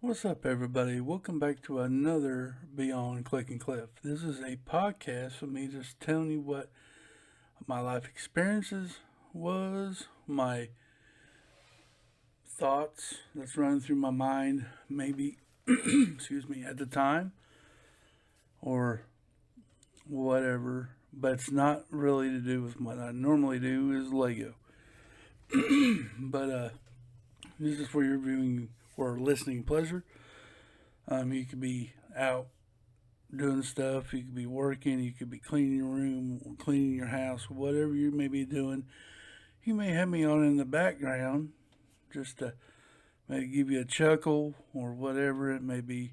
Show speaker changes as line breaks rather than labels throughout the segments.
What's up, everybody? Welcome back to another Beyond Click and Cliff. This is a podcast of me just telling you what my life experiences was, my thoughts that's running through my mind, maybe, excuse me, at the time, or whatever. But it's not really to do with what I normally do is Lego. But this is for your viewing or listening pleasure. You could be out doing stuff. You could be working. You could be cleaning your room, or cleaning your house, whatever you may be doing. You may have me on in the background just to maybe give you a chuckle or whatever it may be.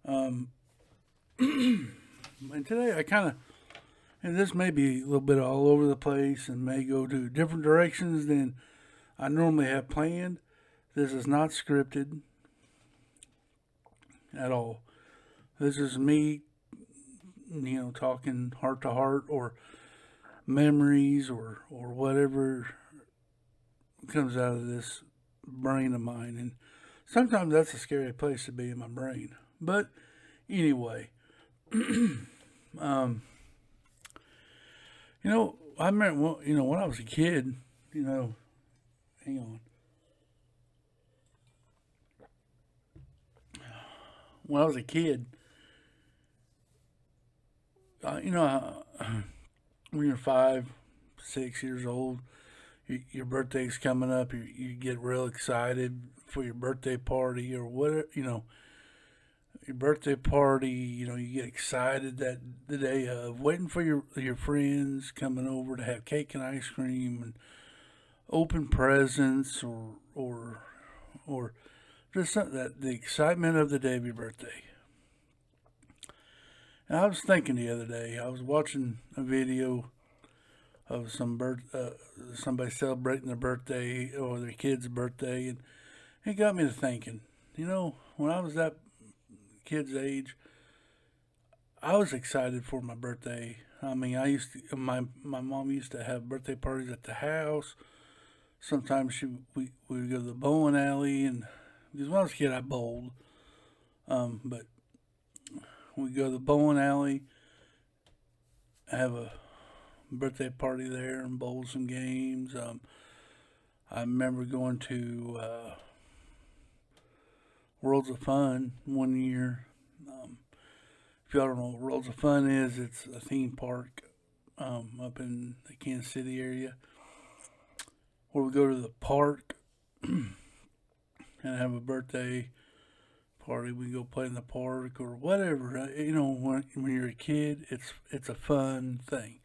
Um, and today and this may be a little bit all over the place and may go to different directions than I normally have planned. This is not scripted at all. This is me, talking heart to heart or memories or whatever comes out of this brain of mine. And sometimes that's a scary place to be in my brain. But anyway, um, I remember, when I was a kid, hang on. When I was a kid, when you're 5, 6 years old, your birthday's coming up. You get real excited for your birthday party or whatever. Your birthday party. You get excited that the day of, waiting for your friends coming over to have cake and ice cream and open presents or just something that the excitement of the day of your birthday. And I was thinking the other day, I was watching a video of somebody celebrating their birthday or their kid's birthday, and it got me to thinking. When I was that kid's age, I was excited for my birthday. I mean, my mom used to have birthday parties at the house. Sometimes we would go to the bowling alley, and because when I was a kid, I bowled. But we go to the bowling alley, have a birthday party there, and bowl some games. I remember going to Worlds of Fun one year. If y'all don't know what Worlds of Fun is, it's a theme park up in the Kansas City area where we go to the park and have a birthday party. We go play in the park or whatever. When you're a kid, it's a fun thing.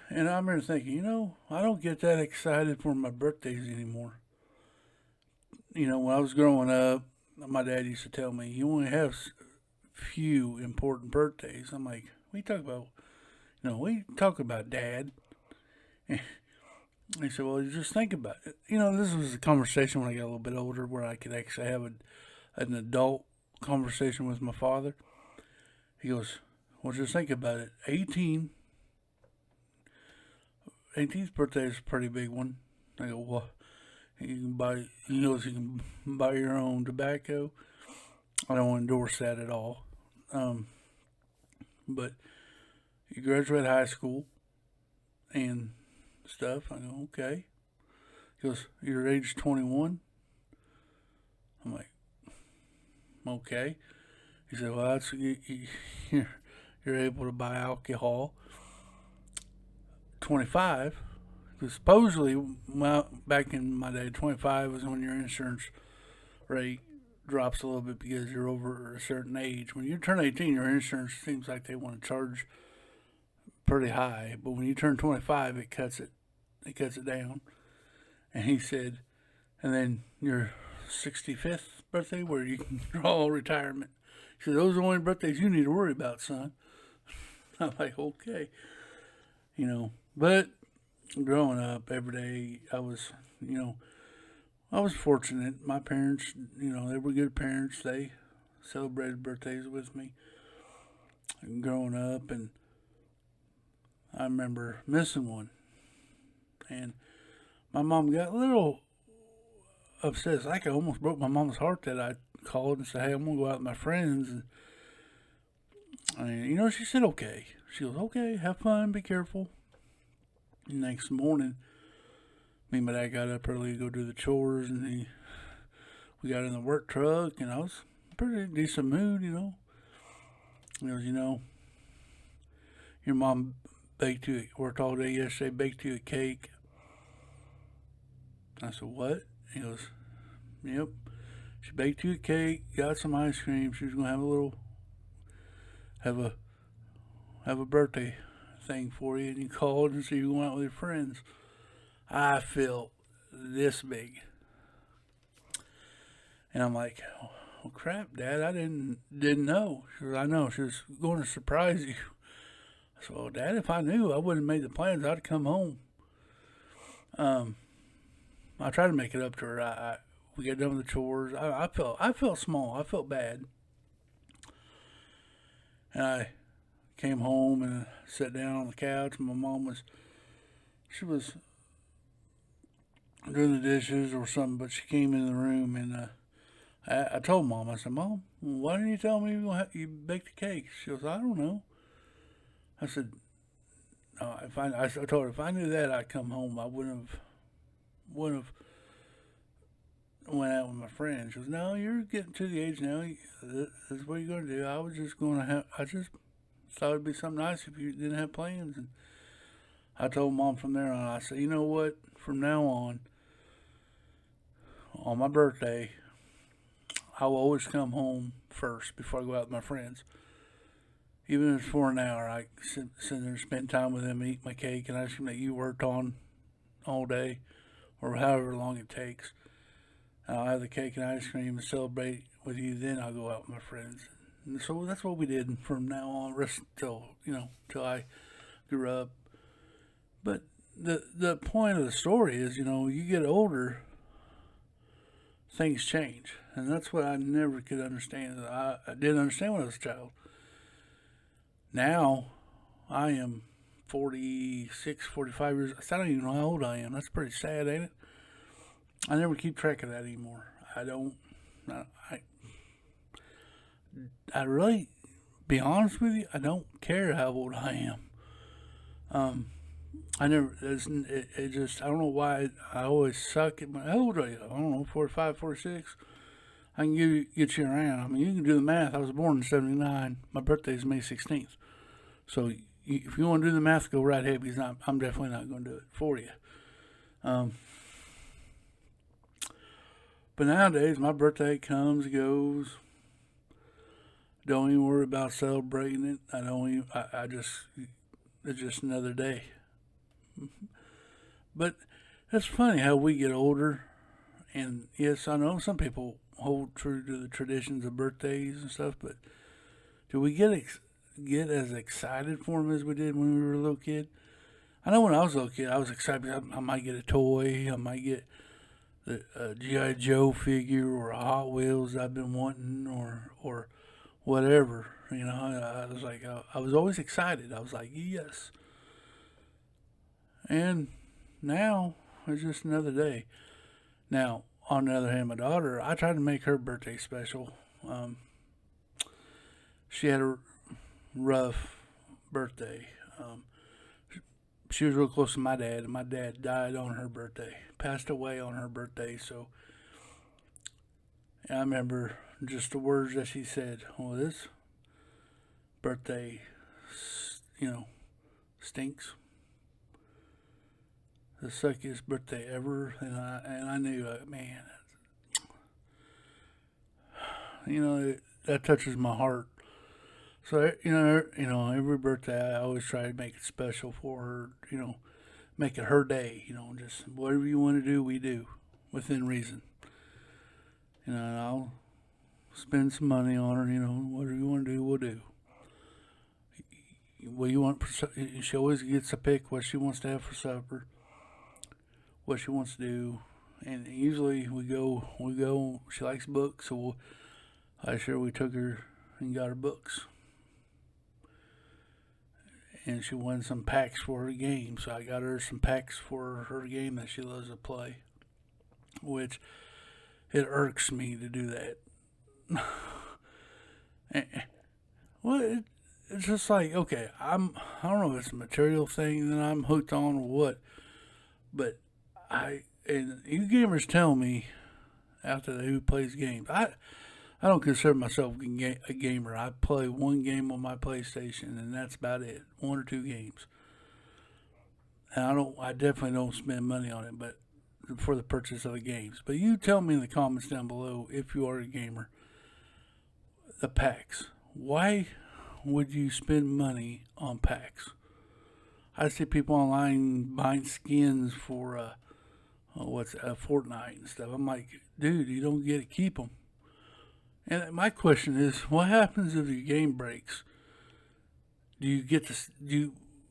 And I remember thinking, I don't get that excited for my birthdays anymore. When I was growing up, my dad used to tell me, you only have few important birthdays. I'm like, we talk about dad. He said, well, you just think about it. This was a conversation when I got a little bit older where I could actually have an adult conversation with my father. He goes, well, just think about it. 18th birthday is a pretty big one. I go, well, you can buy your own tobacco. I don't endorse that at all. But you graduate high school and stuff. I go, okay. He goes, you're age 21? I'm like, okay. He said, well, you're able to buy alcohol. 25, because supposedly, back in my day, 25 was when your insurance rate drops a little bit because you're over a certain age. When you turn 18, your insurance seems like they want to charge pretty high, but when you turn 25, it cuts it down. And he said, and then your 65th birthday, where you can draw retirement. He said, those are the only birthdays you need to worry about, son. I'm like, okay. But growing up every day, I was fortunate. My parents, they were good parents. They celebrated birthdays with me growing up, and I remember missing one. And my mom got a little upset. It's like I almost broke my mama's heart that I called and said, "Hey, I'm gonna go out with my friends." And she said, "Okay." She goes, "Okay, have fun, be careful." Next morning, me and my dad got up early to go do the chores, and we got in the work truck, and I was in a pretty decent mood. He goes, your mom worked all day yesterday, baked you a cake. I said, "What?" He goes, "Yep. She baked you a cake, got some ice cream. She was gonna have a birthday thing for you, and you called and said you were going out with your friends." I felt this big, and I'm like, "Oh crap, Dad! I didn't know." She goes, "I know. She was going to surprise you." I said, "Well, Dad, if I knew, I wouldn't have made the plans. I'd come home." I tried to make it up to her. We got done with the chores. I felt small. I felt bad, and I came home and sat down on the couch. And my mom she was doing the dishes or something, but she came in the room, and I told Mom, I said, "Mom, why didn't you tell me you baked a cake?" She goes, "I don't know." I said, I told her if I knew that, I'd come home. I wouldn't have went out with my friends. She goes, "No, you're getting to the age now. This is what you're gonna do." I just thought it'd be something nice if you didn't have plans. And I told Mom from there on, I said, "You know what? From now on my birthday, I will always come home first before I go out with my friends. Even if it's for an hour, I sit there and spend time with them and eat my cake and ice cream that you worked on all day, or however long it takes. I'll have the cake and ice cream and celebrate with you. Then I'll go out with my friends." And so that's what we did. And from now on, rest till I grew up. But the point of the story is, you get older, things change, and that's what I never could understand. I didn't understand when I was a child. Now, I am 46, 45 years. I don't even know how old I am. That's pretty sad, ain't it? I never keep track of that anymore. I don't. I really, be honest with you, I don't care how old I am. I never. It just. I don't know why I always suck at my. How old are you? I don't know, 45, 46. I can get you around. I mean, you can do the math. I was born in '79. My birthday is May 16th. So if you want to do the math, go right ahead, because I'm definitely not going to do it for you. But nowadays, my birthday comes, goes. Don't even worry about celebrating it. I don't even. It's just another day. But it's funny how we get older, and yes, I know some people hold true to the traditions of birthdays and stuff, but do we get as excited for them as we did when we were a little kid? I know when I was a little kid, I was excited. I might get a toy. I might get the G.I. Joe figure or a Hot Wheels I've been wanting, or whatever. I was like, I was always excited. I was like, yes. And now it's just another day. Now, on the other hand, my daughter, I tried to make her birthday special. She had a rough birthday. She was real close to my dad, and my dad died on her birthday, passed away on her birthday. So I remember just the words that she said. "Well, this birthday, stinks. The suckiest birthday ever." And I knew, man, that touches my heart. So every birthday I always try to make it special for her. Make it her day. Just whatever you want to do, we do within reason. And I'll spend some money on her. Whatever you want to do, we'll do. What you want? She always gets a pick what she wants to have for supper, what she wants to do, and usually we go. She likes books, so we took her and got her books. And she wanted some packs for her game, so I got her some packs for her game that she loves to play. Which It irks me to do that. Well, it's just like, okay, I don't know if it's a material thing that I'm hooked on or what, but and you gamers tell me out there who plays games. I don't consider myself a gamer. I play one game on my PlayStation, and that's about it. One or two games. And I definitely don't spend money on it, but for the purchase of the games. But you tell me in the comments down below if you are a gamer. The packs. Why would you spend money on packs? I see people online buying skins for Fortnite and stuff. I'm like, dude, you don't get to keep them. And my question is, what happens if your game breaks? Do you get to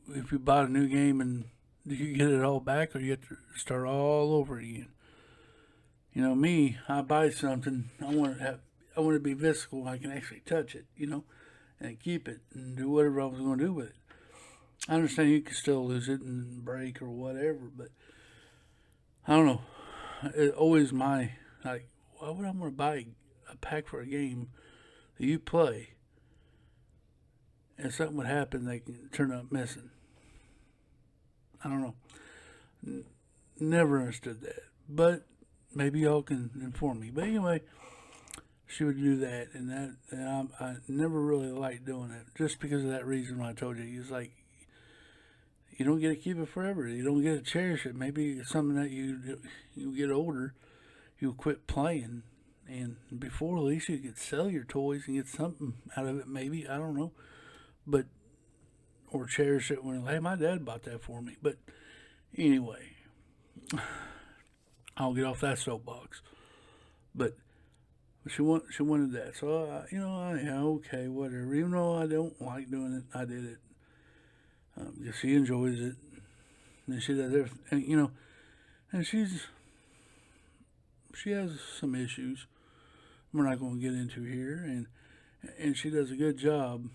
if you bought a new game, and do you get it all back, or you have to start all over again? You know me, I buy something, I want to be physical. I can actually touch it, and keep it and do whatever I was going to do with it. I understand you can still lose it and break or whatever, but I don't know. It always why would I want to buy a pack for a game that you play, and something would happen, they can turn up missing? I don't know. Never understood that, but maybe y'all can inform me. But anyway, she would do that, and I never really liked doing it, just because of that reason. When I told you, it's like you don't get to keep it forever. You don't get to cherish it. Maybe it's something that you get older, you'll quit playing, and before, at least you could sell your toys and get something out of it. Maybe, I don't know, but or cherish it when, hey, my dad bought that for me. But anyway, I'll get off that soapbox. But she wanted that, so okay, whatever. Even though I don't like doing it, I did it. Because she enjoys it, and she does everything, and she has some issues we're not going to get into here, and she does a good job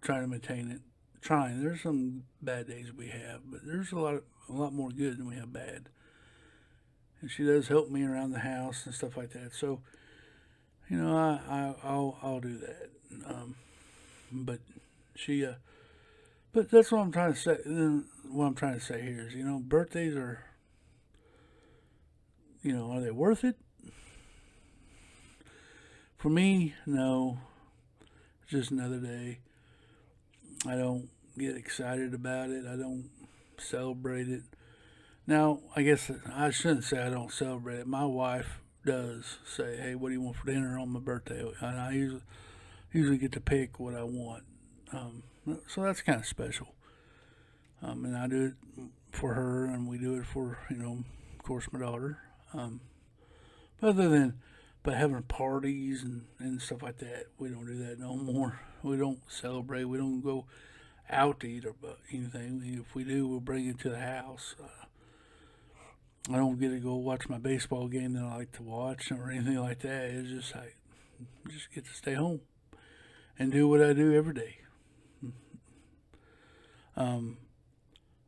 trying to maintain it. There's some bad days we have, but there's a lot more good than we have bad. And she does help me around the house and stuff like that. So, I'll do that. But she, but that's what I'm trying to say. What I'm trying to say here is, birthdays are they worth it? For me, no. It's just another day. I don't get excited about it. I don't celebrate it. Now, I guess I shouldn't say I don't celebrate it. My wife does say, hey, what do you want for dinner on my birthday? And I usually get to pick what I want. So that's kind of special. And I do it for her, and we do it for, of course, my daughter. But having parties and stuff like that, we don't do that no more. We don't celebrate. We don't go out to eat or anything. If we do, we'll bring it to the house. I don't get to go watch my baseball game that I like to watch or anything like that. It's just I just get to stay home and do what I do every day.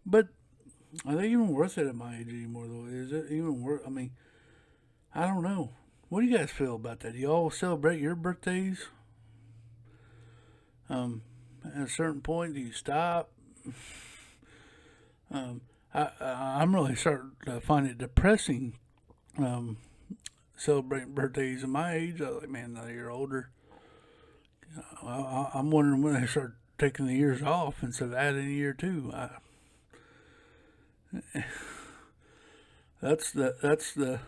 But are they even worth it at my age anymore, though? Is it even worth? I mean, I don't know. What do you guys feel about that? Do y'all celebrate your birthdays? At a certain point, do you stop? I'm really starting to find it depressing celebrating birthdays at my age. I'm like, man, now you're older. I'm wondering when they start taking the years off instead of adding a year too. That's the.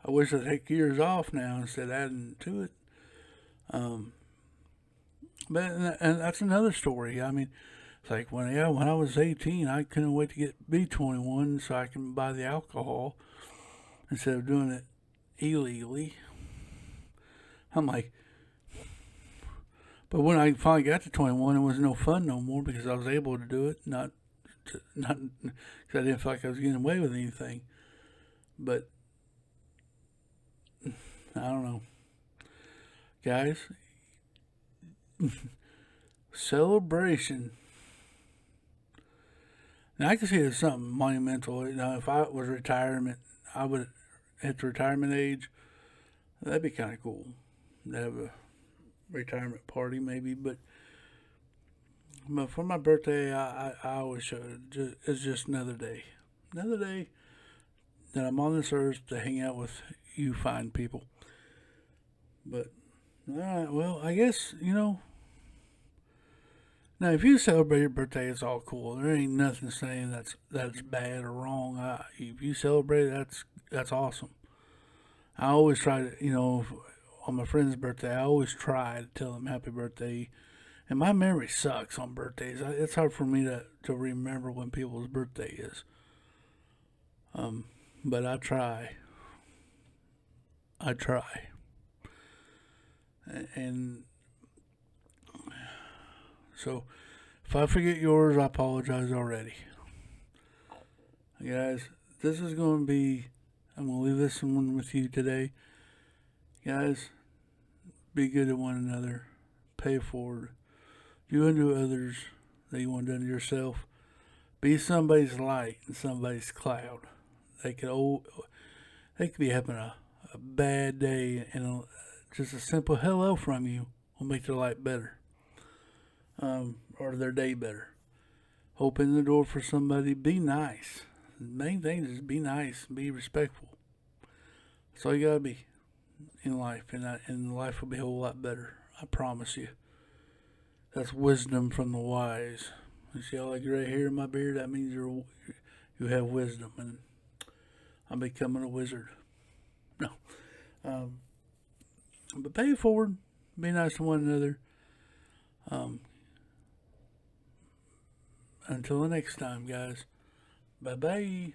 I wish I'd take years off now instead of adding to it. But and that's another story. I mean, it's like when I was 18, I couldn't wait to be 21 so I can buy the alcohol instead of doing it illegally. I'm like, but when I finally got to 21, it was no fun no more because I was able to do it, not because I didn't feel like I was getting away with anything. But I don't know, guys. Celebration. Now I can see it as something monumental. If I was retirement, I would hit the retirement age, that'd be kind of cool to have a retirement party, maybe. But for my birthday, I always show it. It's just another day that I'm on this earth to hang out with you fine people. But all right, well, I guess now, if you celebrate your birthday, it's all cool. There ain't nothing saying that's bad or wrong. If you celebrate, that's awesome. I always try to, on my friend's birthday, I always try to tell them happy birthday. And my memory sucks on birthdays. It's hard for me to remember when people's birthday is. But I try. I try. And so, if I forget yours, I apologize already. Guys, this is going to be, I'm going to leave this one with you today. Guys, be good to one another. Pay it forward. Do unto others that you want done to yourself. Be somebody's light and somebody's cloud. They could be having a bad day, and just a simple hello from you will make their life better. Or their day better. Open the door for somebody. Be nice. The main thing is be nice and be respectful. That's all you gotta be in life, and life will be a whole lot better. I promise you. That's wisdom from the wise. You see all that gray hair in my beard? That means you have wisdom, and I'm becoming a wizard. No, but pay it forward. Be nice to one another. Until the next time, guys. Bye-bye.